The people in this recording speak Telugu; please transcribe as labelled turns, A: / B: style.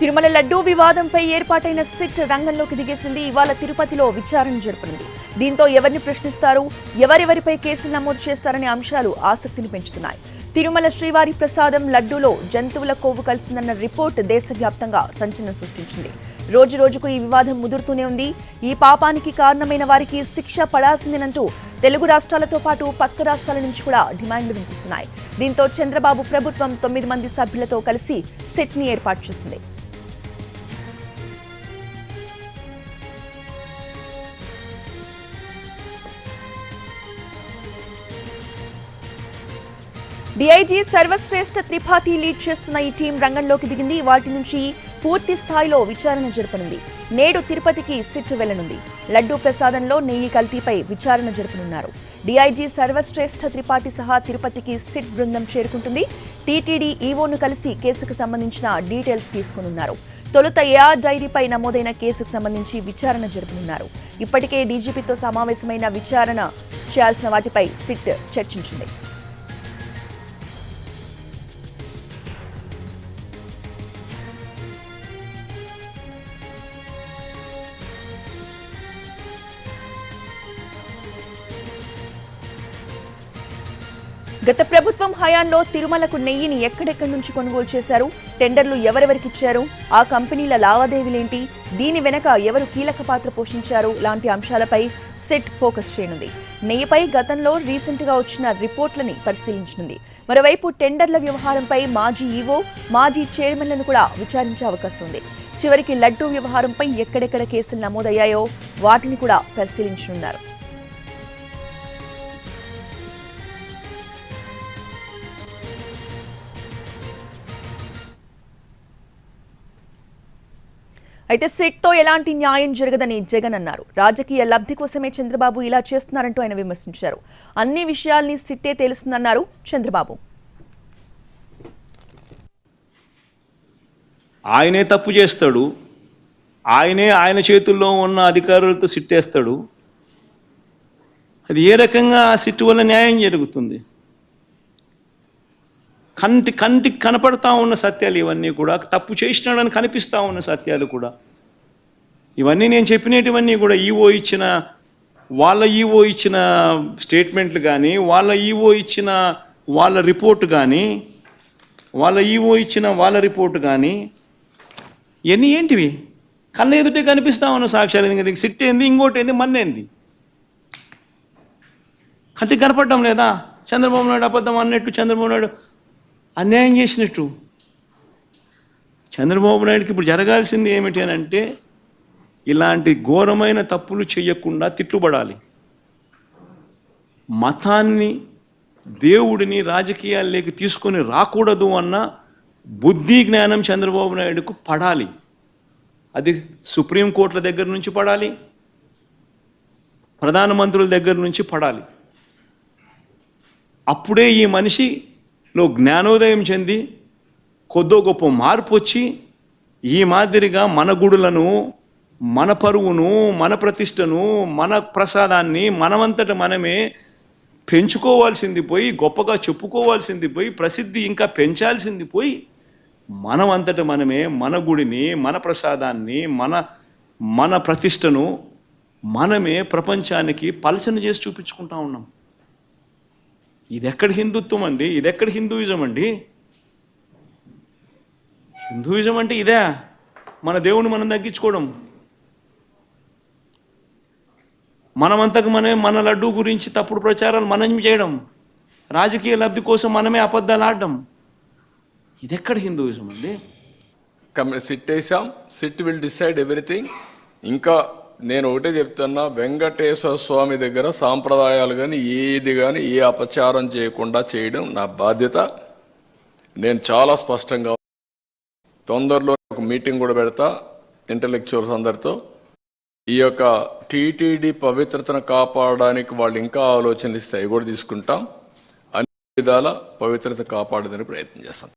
A: తిరుమల లడ్డూ వివాదంపై ఏర్పాటైన సిట్ రంగంలోకి దిగేసింది. ఇవాళ తిరుపతిలో విచారణ జరపనుంది. దీంతో ఎవరిని ప్రశ్నిస్తారు, ఎవరెవరిపై కేసులు నమోదు చేస్తారనే అంశాలు ఆసక్తిని పెంచుతున్నాయి. తిరుమల శ్రీవారి ప్రసాదం లడ్డూలో జంతువుల కొవ్వు కలిసిందన్న రిపోర్ట్ దేశవ్యాప్తంగా సంచలనం సృష్టించింది. రోజు రోజుకు ఈ వివాదం ముదురుతూనే ఉంది. ఈ పాపానికి కారణమైన వారికి శిక్ష పడాల్సిందేనంటూ తెలుగు రాష్ట్రాలతో పాటు పక్క రాష్ట్రాల నుంచి కూడా డిమాండ్లు వినిపిస్తున్నాయి. దీంతో చంద్రబాబు ప్రభుత్వం 9 మంది సభ్యులతో కలిసి సిట్ ని ఏర్పాటు చేసింది. డీఐజీ సర్వశ్రేష్ఠ త్రిపాఠి లీడ్ చేస్తున్న ఈ టీం రంగంలోకి దిగింది. వాటి నుంచి పూర్తి స్థాయిలో విచారణ జరపనుంది. నేడు తిరుపతికి సిట్ వెళ్లనుంది. లడ్డూ ప్రసాదంలో నెయ్యి కల్తీపై విచారణ జరపనున్నారు. డీఐజీ సర్వశ్రేష్ఠ త్రిపాఠి సహా తిరుపతికి సిట్ బృందం చేరుకుంటుంది. టీటీడీ ఈవోను కలిసి కేసుకు సంబంధించిన డీటెయిల్స్ తీసుకునున్నారు. తొలుత ఏఆర్ డైరీపై నమోదైన కేసుకు సంబంధించి విచారణ జరపనున్నారు. ఇప్పటికే డీజీపీతో సమావేశమైన విచారణ చేయాల్సిన వాటిపై సిట్ చర్చించింది. గత ప్రభుత్వం హయాంలో తిరుమలకు నెయ్యిని ఎక్కడెక్కడి నుంచి కొనుగోలు చేశారు, టెండర్లు ఎవరెవరికి ఇచ్చారు, ఆ కంపెనీల లావాదేవీలేంటి, దీని వెనక ఎవరు కీలక పాత్ర పోషించారు లాంటి అంశాలపై సిట్ ఫోకస్ చేయనుంది. నెయ్యిపై గతంలో రీసెంట్ గా వచ్చిన రిపోర్ట్లని పరిశీలించనుంది. మరోవైపు టెండర్ల వ్యవహారంపై మాజీ ఈవో, మాజీ చైర్మన్లను కూడా విచారించే అవకాశం ఉంది. చివరికి లడ్డూ వ్యవహారంపై ఎక్కడెక్కడ కేసులు నమోదయ్యాయో వాటిని కూడా పరిశీలించనున్నారు. అయితే సిట్ తో ఎలాంటి న్యాయం జరగదని జగన్ అన్నారు. రాజకీయ లబ్ధి కోసమే చంద్రబాబు ఇలా చేస్తున్నారంటూ ఆయన విమర్శించారు. అన్ని విషయాల్ని సిట్టే తెలుస్తుందన్నారు చంద్రబాబు.
B: ఆయనే తప్పు చేస్తాడు, ఆయన చేతుల్లో ఉన్న అధికారులతో సిట్టేస్తాడు. అది ఏ రకంగా ఆ సిట్ వల్ల న్యాయం జరుగుతుంది? కంటికి కనపడతా ఉన్న సత్యాలు ఇవన్నీ కూడా, తప్పు చేసినాడని కనిపిస్తూ ఉన్న సత్యాలు కూడా, ఇవన్నీ నేను చెప్పినటువన్నీ కూడా వాళ్ళ ఈవో ఇచ్చిన స్టేట్మెంట్లు కానీ, వాళ్ళ ఈవో ఇచ్చిన వాళ్ళ రిపోర్టు కానీ, ఇవన్నీ ఏంటివి? కళ్ళ ఎదుటే కనిపిస్తూ ఉన్న సాక్ష్యాలు. ఎందుకంటే సిట్ ఏంది, ఇంకోటి ఏంది, మన్నేంది? కంటికి కనపడడం లేదా? చంద్రబాబు నాయుడు అబద్ధం అన్నట్టు, చంద్రబాబు నాయుడు అన్యాయం చేసినట్టు. చంద్రబాబు నాయుడుకి ఇప్పుడు జరగాల్సింది ఏమిటి అని అంటే, ఇలాంటి ఘోరమైన తప్పులు చేయకుండా తిట్టుబడాలి. మతాన్ని, దేవుడిని రాజకీయాల్లోకి తీసుకొని రాకూడదు అన్న బుద్ధి జ్ఞానం చంద్రబాబు నాయుడుకు పడాలి. అది సుప్రీంకోర్టుల దగ్గర నుంచి పడాలి, ప్రధానమంత్రుల దగ్గర నుంచి పడాలి. అప్పుడే ఈ మనిషిలో జ్ఞానోదయం చెంది కొద్దో గొప్ప మార్పు వచ్చి ఈ మాదిరిగా మన గుడులను, మన పరువును, మన ప్రతిష్టను, మన ప్రసాదాన్ని మనమంతట మనమే పెంచుకోవాల్సింది పోయి, గొప్పగా చెప్పుకోవాల్సింది పోయి, ప్రసిద్ధి ఇంకా పెంచాల్సింది పోయి, మనమంతట మనమే మన గుడిని, మన ప్రసాదాన్ని, మన ప్రతిష్టను మనమే ప్రపంచానికి పలచన చేసి చూపించుకుంటా ఉన్నాం. ఇదెక్కడ హిందుత్వం అండి? ఇదెక్కడ హిందూయిజం అండి? హిందూయిజం అంటే ఇదే, మన దేవుని మనం తగ్గించుకోవడం, మనమంతకు మనమే మన లడ్డూ గురించి తప్పుడు ప్రచారాలు మనం చేయడం, రాజకీయ లబ్ధి కోసం మనమే అబద్ధాలు ఆడడం. ఇదెక్కడ హిందూయిజం అండి?
C: సిట్ వేసాం, సిట్ విల్ డిసైడ్ ఎవ్రీథింగ్. ఇంకా నేను ఒకటే చెప్తున్నా, వెంకటేశ్వర స్వామి దగ్గర సాంప్రదాయాలు కానీ ఏది కానీ ఏ అపచారం చేయకుండా చేయడం నా బాధ్యత. నేను చాలా స్పష్టంగా తొందరలో ఒక మీటింగ్ కూడా పెడతా ఇంటలెక్చువల్స్ అందరితో. ఈ యొక్క టీటీడీ పవిత్రతను కాపాడడానికి వాళ్ళు ఇంకా ఆలోచనలు ఇస్తే అవి కూడా తీసుకుంటాం. అన్ని విధాల పవిత్రత కాపాడడానికి ప్రయత్నం చేస్తాం.